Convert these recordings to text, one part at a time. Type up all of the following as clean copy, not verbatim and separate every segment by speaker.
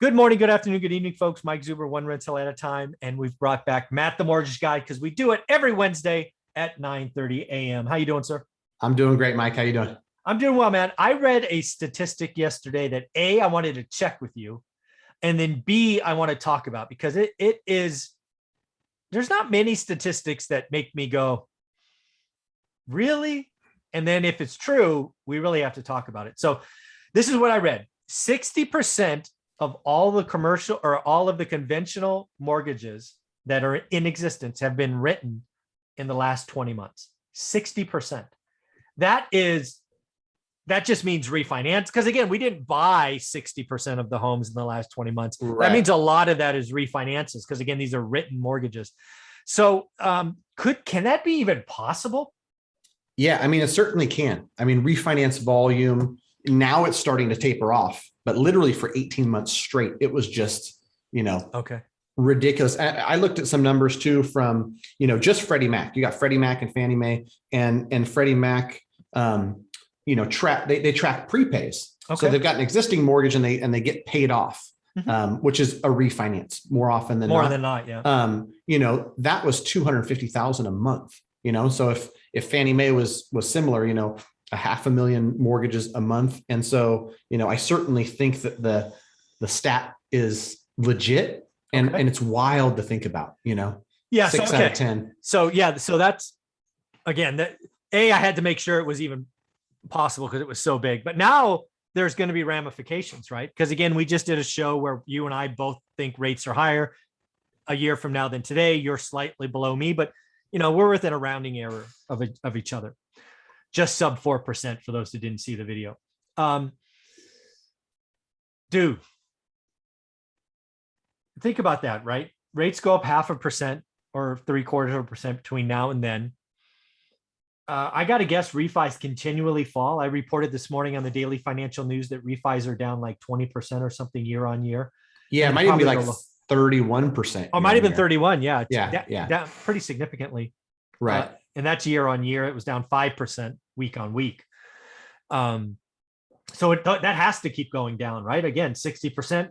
Speaker 1: Good morning, good afternoon, good evening, folks. Mike Zuber, one rental at a time. And we've brought back Matt, the mortgage guy, because we do it every Wednesday at 9:30 a.m. How you doing, sir?
Speaker 2: I'm doing great, Mike. How you doing?
Speaker 1: I'm doing well, man. I read a statistic yesterday that A, I wanted to check with you. And then B, I want to talk about because it is, there's not many statistics that make me go, really? And then if it's true, we really have to talk about it. So this is what I read. 60% of all the commercial or all of the conventional mortgages that are in existence have been written in the last 20 months. 60%. That just means refinance. Because again, we didn't buy 60% of the homes in the last 20 months. Right. That means a lot of that is refinances. Because again, these are written mortgages. So can that be even possible?
Speaker 2: Yeah, I mean, it certainly can. I mean, refinance volume, now it's starting to taper off, but literally for 18 months straight, it was just,
Speaker 1: okay,
Speaker 2: ridiculous. I looked at some numbers too from, just Freddie Mac. You got Freddie Mac and Fannie Mae and Freddie Mac, they track prepays. Okay. So they've got an existing mortgage and they get paid off, which is a refinance more often than not.
Speaker 1: Yeah.
Speaker 2: That was $250,000 a month, so if Fannie Mae was similar, a 500,000 mortgages a month. And so, I certainly think that the stat is legit and it's wild to think about,
Speaker 1: Yeah.
Speaker 2: 6 out of 10.
Speaker 1: So yeah, so that's again that I had to make sure it was even possible because it was so big. But now there's going to be ramifications, right? Because again, we just did a show where you and I both think rates are higher a year from now than today. You're slightly below me, but we're within a rounding error of each other. Just sub 4% for those who didn't see the video. Dude, think about that, right? Rates go up 0.5% or 0.75% between now and then. I got to guess refis continually fall. I reported this morning on the daily financial news that refis are down like 20% or something year on year.
Speaker 2: Yeah, it might even be like 31%.
Speaker 1: Oh, it might have been 31. Yeah.
Speaker 2: Yeah.
Speaker 1: Down pretty significantly.
Speaker 2: Right.
Speaker 1: And that's year on year. It was down 5% week on week. So that has to keep going down, right? Again, 60%.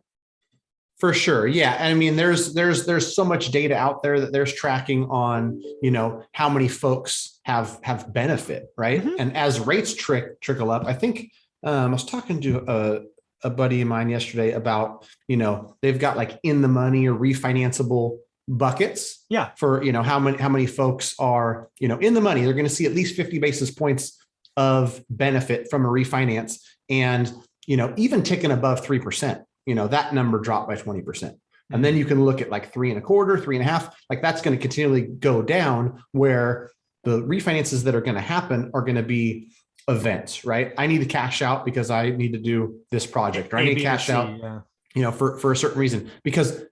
Speaker 2: For sure. Yeah. I mean, there's so much data out there that there's tracking on, how many folks have benefit, right? Mm-hmm. And as rates trickle up, I think I was talking to a buddy of mine yesterday about, they've got like in the money or refinanceable buckets.
Speaker 1: Yeah.
Speaker 2: For, how many folks are, in the money. They're going to see at least 50 basis points of benefit from a refinance. And, even ticking above 3%, that number dropped by 20%. Mm-hmm. And then you can look at like 3.25, 3.5, like that's going to continually go down where the refinances that are going to happen are going to be events, right? I need to cash out because I need to do this project, or I need to cash out, for a certain reason, because,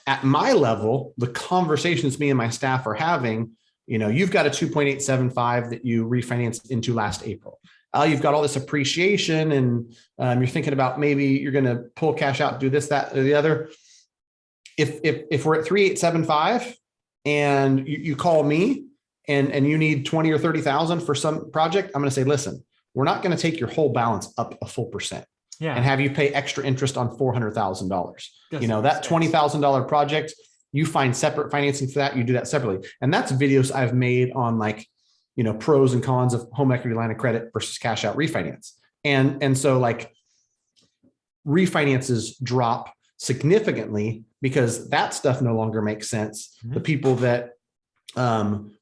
Speaker 2: at my level, the conversations me and my staff are having, you've got a 2.875 that you refinanced into last April. You've got all this appreciation and you're thinking about maybe you're going to pull cash out, do this, that, or the other. If we're at 3.875 and you call me and you need 20 or 30,000 for some project, I'm going to say, listen, we're not going to take your whole balance up a full percent.
Speaker 1: Yeah.
Speaker 2: And have you pay extra interest on $400,000. That $20,000 project, you find separate financing for that. You do that separately. And that's videos I've made on like, pros and cons of home equity line of credit versus cash out refinance. And so like refinances drop significantly because that stuff no longer makes sense. Mm-hmm. The people that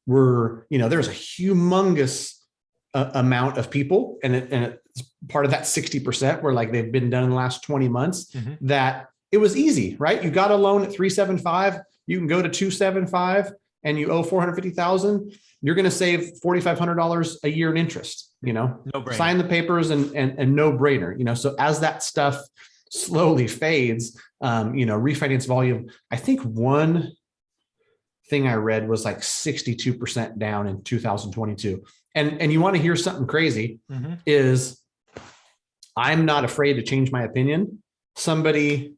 Speaker 2: were, there's a humongous amount of people and it's part of that 60% where like they've been done in the last 20 months, mm-hmm. that it was easy, right? You got a loan at 3.75, you can go to 2.75 and you owe 450,000. You're going to save $4,500 a year in interest, no brainer. Sign the papers and no brainer, so as that stuff slowly fades, refinance volume, I think one thing I read was like 62% down in 2022. And you want to hear something crazy, mm-hmm. is I'm not afraid to change my opinion. Somebody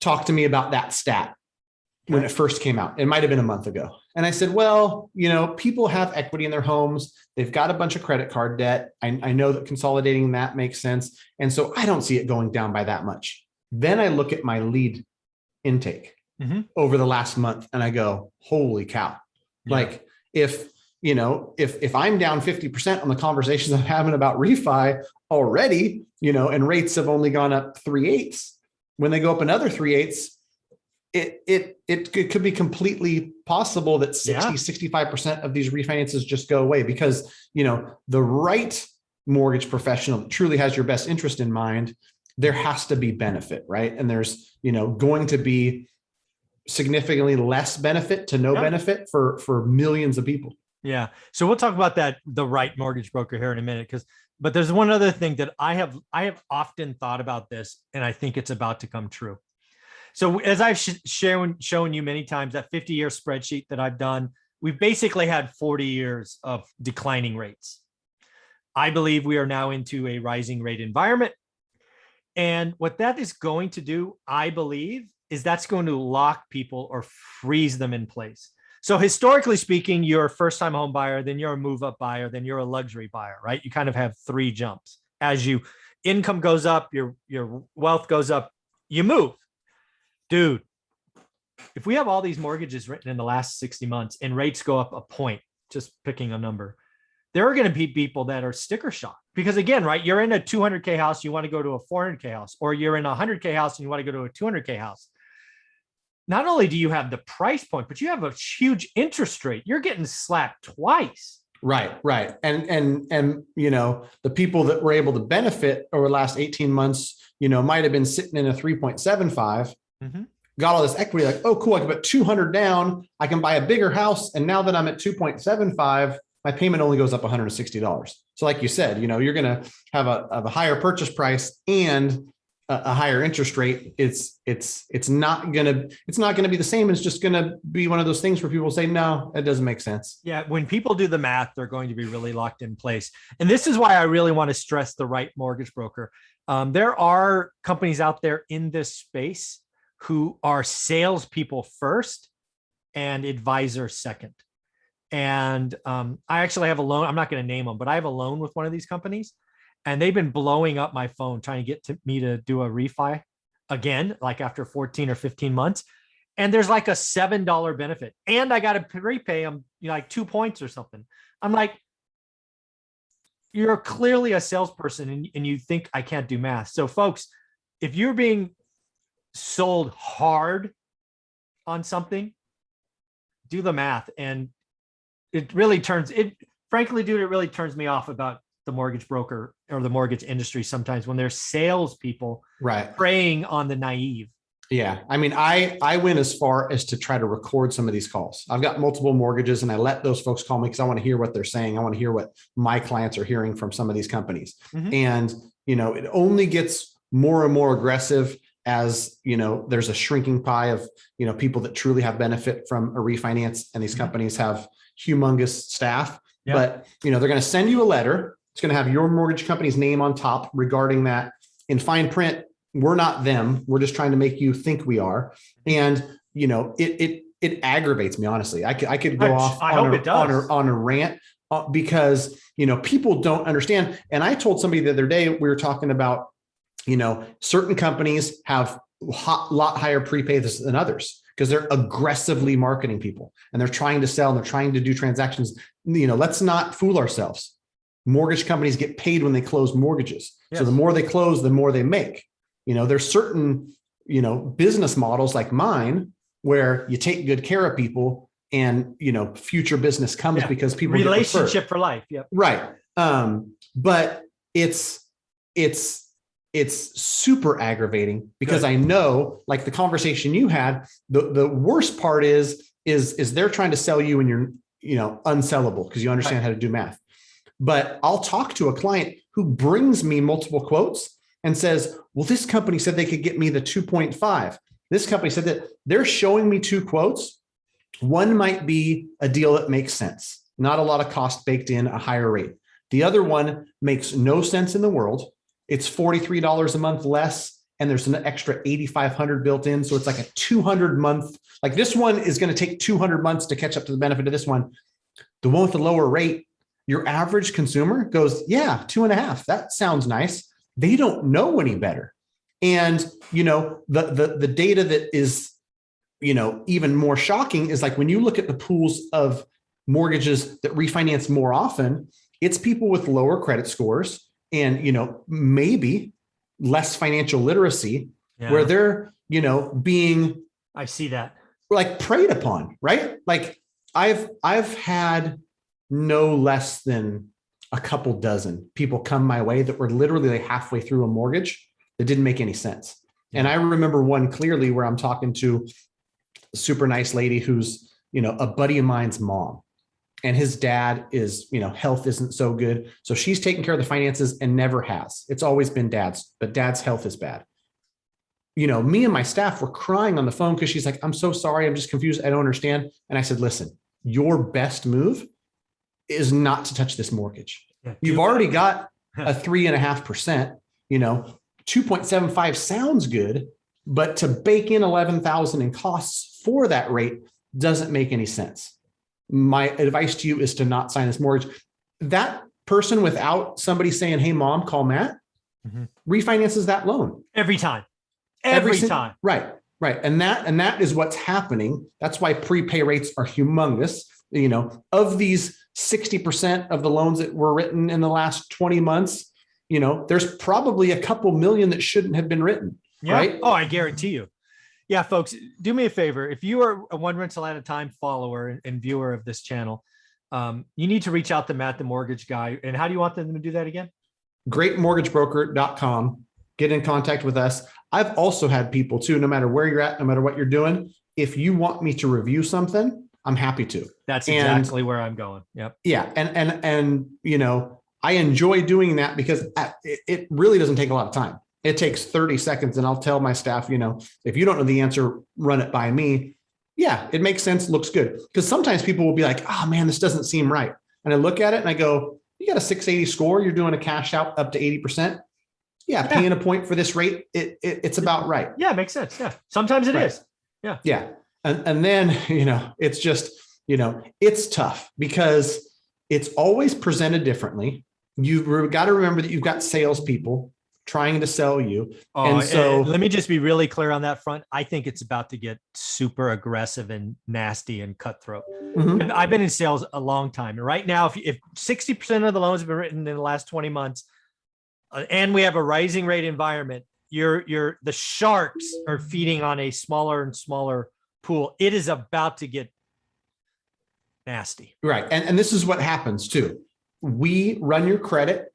Speaker 2: talked to me about that stat when it first came out. It might've been a month ago. And I said, well, people have equity in their homes. They've got a bunch of credit card debt. I know that consolidating that makes sense. And so I don't see it going down by that much. Then I look at my lead intake over the last month and I go, holy cow. Yeah. Like if I'm down 50% on the conversations I'm having about refi already, and rates have only gone up 3/8, when they go up another 3/8, it could be completely possible that 65% of these refinances just go away because, the right mortgage professional that truly has your best interest in mind, there has to be benefit, right? And there's, going to be significantly less benefit to no benefit for millions of people.
Speaker 1: Yeah. So we'll talk about that, the right mortgage broker, here in a minute, but there's one other thing that I have often thought about this, and I think it's about to come true. So as I've shown you many times, that 50-year spreadsheet that I've done, we've basically had 40 years of declining rates. I believe we are now into a rising rate environment. And what that is going to do, I believe, is that's going to lock people or freeze them in place. So historically speaking, you're a first-time home buyer, then you're a move-up buyer, then you're a luxury buyer, right? You kind of have 3 jumps. As income goes up, your wealth goes up, you move. Dude, if we have all these mortgages written in the last 60 months and rates go up a point, just picking a number, there are going to be people that are sticker shock because, again, right, you're in a 200K house, you want to go to a 400K house, or you're in a 100K house and you want to go to a 200K house. Not only do you have the price point, but you have a huge interest rate. You're getting slapped twice.
Speaker 2: Right. And the people that were able to benefit over the last 18 months, might have been sitting in a 3.75, got all this equity, like, oh, cool, I can put 200 down, I can buy a bigger house. And now that I'm at 2.75, my payment only goes up $160. So like you said, you're going to have a higher purchase price and a higher interest rate. It's not going to be the same. It's just going to be one of those things where people say, no, it doesn't make sense.
Speaker 1: Yeah. When people do the math, they're going to be really locked in place. And this is why I really want to stress the right mortgage broker. There are companies out there in this space who are salespeople first and advisors second. And I actually have a loan. I'm not going to name them, but I have a loan with one of these companies, and they've been blowing up my phone trying to get me to do a refi again, like after 14 or 15 months. And there's like a $7 benefit, and I got to prepay them, like 2 points or something. I'm like, you're clearly a salesperson, and you think I can't do math. So folks, if you're being sold hard on something, do the math. And it really frankly, dude, it really turns me off about the mortgage broker or the mortgage industry sometimes when there's salespeople preying on the naive.
Speaker 2: Yeah. I mean, I went as far as to try to record some of these calls. I've got multiple mortgages and I let those folks call me because I want to hear what they're saying. I want to hear what my clients are hearing from some of these companies. And, it only gets more and more aggressive as, there's a shrinking pie of, people that truly have benefit from a refinance, and these companies have humongous staff, but, they're going to send you a letter. It's going to have your mortgage company's name on top regarding that. In fine print, we're not them. We're just trying to make you think we are. And, it aggravates me, honestly. I could go off on a rant because, people don't understand. And I told somebody the other day, we were talking about, certain companies have a lot higher prepays than others because they're aggressively marketing people and they're trying to sell and they're trying to do transactions. Let's not fool ourselves. Mortgage companies get paid when they close mortgages. Yes. So the more they close, the more they make. There's certain, business models like mine where you take good care of people and, future business comes because people
Speaker 1: relationship for life. Yep.
Speaker 2: Right. But it's super aggravating because I know, like the conversation you had, the worst part is they're trying to sell you and you're, unsellable because you understand how to do math. But I'll talk to a client who brings me multiple quotes and says, well, this company said they could get me the 2.5. This company said that they're showing me 2 quotes. One might be a deal that makes sense. Not a lot of cost baked in, a higher rate. The other one makes no sense in the world. It's $43 a month less, and there's an extra $8,500 built in. So it's like a 200 month, like this one is going to take 200 months to catch up to the benefit of this one. The one with the lower rate, your average consumer goes, yeah, 2.5. That sounds nice. They don't know any better. And, the data that is, even more shocking is like when you look at the pools of mortgages that refinance more often, it's people with lower credit scores and, maybe less financial literacy where they're, being,
Speaker 1: I see that,
Speaker 2: like, preyed upon, right? Like I've had no less than a couple dozen people come my way that were literally like halfway through a mortgage that didn't make any sense. And I remember one clearly where I'm talking to a super nice lady who's, a buddy of mine's mom, and his dad is, health isn't so good. So she's taking care of the finances and never has. It's always been dad's, but dad's health is bad. Me and my staff were crying on the phone because she's like, I'm so sorry. I'm just confused. I don't understand. And I said, listen, your best move is not to touch this mortgage. You've already got a 3.5%, 2.75 sounds good, but to bake in 11,000 in costs for that rate doesn't make any sense. My advice to you is to not sign this mortgage. That person, without somebody saying, hey, mom, call Matt, refinances that loan.
Speaker 1: Every time.
Speaker 2: Right. And that is what's happening. That's why prepay rates are humongous. Of these 60% of the loans that were written in the last 20 months, there's probably a couple million that shouldn't have been written.
Speaker 1: Yeah.
Speaker 2: Right.
Speaker 1: Oh, I guarantee you. Yeah, folks, do me a favor. If you are a One Rental at a Time follower and viewer of this channel, you need to reach out to Matt, the mortgage guy. And how do you want them to do that again?
Speaker 2: Greatmortgagebroker.com. Get in contact with us. I've also had people too, no matter where you're at, no matter what you're doing, if you want me to review something, I'm happy to.
Speaker 1: That's exactly where I'm going. Yep.
Speaker 2: Yeah. And I enjoy doing that because it really doesn't take a lot of time. It takes 30 seconds and I'll tell my staff, if you don't know the answer, run it by me. Yeah, it makes sense. Looks good. Because sometimes people will be like, oh man, this doesn't seem right. And I look at it and I go, you got a 680 score. You're doing a cash out up to 80%. Yeah. Paying a point for this rate. It's about right.
Speaker 1: Yeah. It makes sense. Yeah. Sometimes it is. Yeah.
Speaker 2: Yeah. And then, it's just, it's tough because it's always presented differently. You've got to remember that you've got salespeople trying to sell you.
Speaker 1: And so let me just be really clear on that front. I think it's about to get super aggressive and nasty and cutthroat. I've been in sales a long time. And right now, if 60% of the loans have been written in the last 20 months and we have a rising rate environment, the sharks are feeding on a smaller and smaller pool. It is about to get nasty.
Speaker 2: Right. And this is what happens too. We run your credit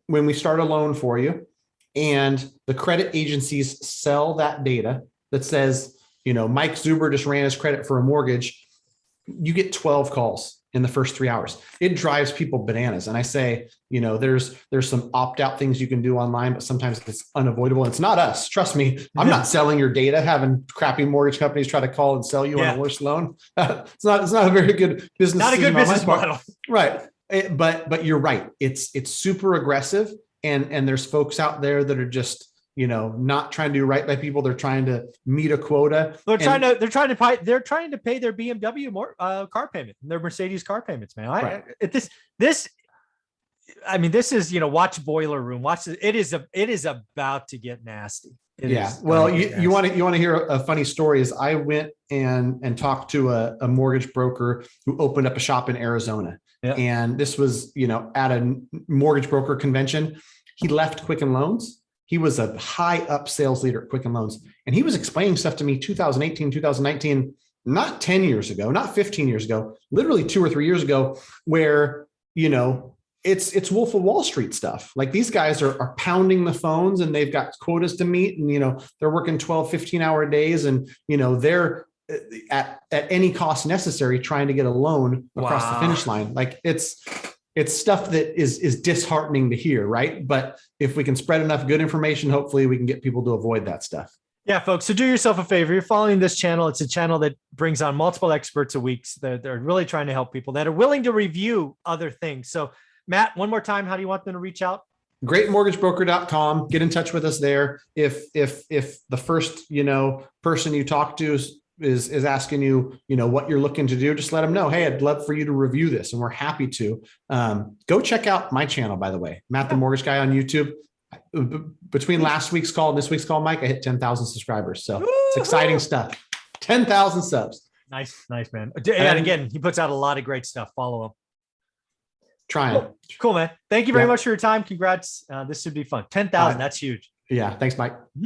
Speaker 2: when we start a loan for you, and the credit agencies sell that data that says, Mike Zuber just ran his credit for a mortgage. You get 12 calls in the first 3 hours. It drives people bananas. And I say, there's some opt-out things you can do online, but sometimes it's unavoidable. It's not us. Trust me. I'm not selling your data, having crappy mortgage companies try to call and sell you on a worse loan. It's not a very good business.
Speaker 1: Not a good business model.
Speaker 2: Right. But you're right. It's super aggressive. And there's folks out there that are just, not trying to do right by people. They're trying to meet a quota.
Speaker 1: They're trying to pay their BMW car payment, their Mercedes car payments, man. This is, watch Boiler Room. Watch it. It is about to get nasty.
Speaker 2: Well, you want to hear a funny story is I went and talked to a mortgage broker who opened up a shop in Arizona. Yeah. And this was, at a mortgage broker convention. He left Quicken Loans. He was a high up sales leader at Quicken Loans. And he was explaining stuff to me 2018, 2019, not 10 years ago, not 15 years ago, literally 2 or 3 years ago, where, it's Wolf of Wall Street stuff. Like these guys are pounding the phones and they've got quotas to meet and, they're working 12, 15-hour days and, they're at any cost necessary trying to get a loan across the finish line. Like it's stuff that is disheartening to hear, right? But if we can spread enough good information, hopefully we can get people to avoid that stuff.
Speaker 1: Yeah, folks. So do yourself a favor. You're following this channel. It's a channel that brings on multiple experts a week. They're really trying to help people that are willing to review other things. So Matt, one more time, how do you want them to reach out?
Speaker 2: Greatmortgagebroker.com. Get in touch with us there. If the first, person you talk to is asking you, what you're looking to do, just let them know, hey, I'd love for you to review this. And we're happy to. Go check out my channel, by the way, Matt, the Mortgage Guy on YouTube. Between last week's call and this week's call, Mike, I hit 10,000 subscribers. So it's exciting stuff. 10,000 subs.
Speaker 1: Nice, man. And again, he puts out a lot of great stuff. Follow him.
Speaker 2: Trying.
Speaker 1: Cool, man. Thank you very much for your time. Congrats. This should be fun. 10,000. That's huge.
Speaker 2: Yeah. Thanks, Mike.
Speaker 1: Mm-hmm.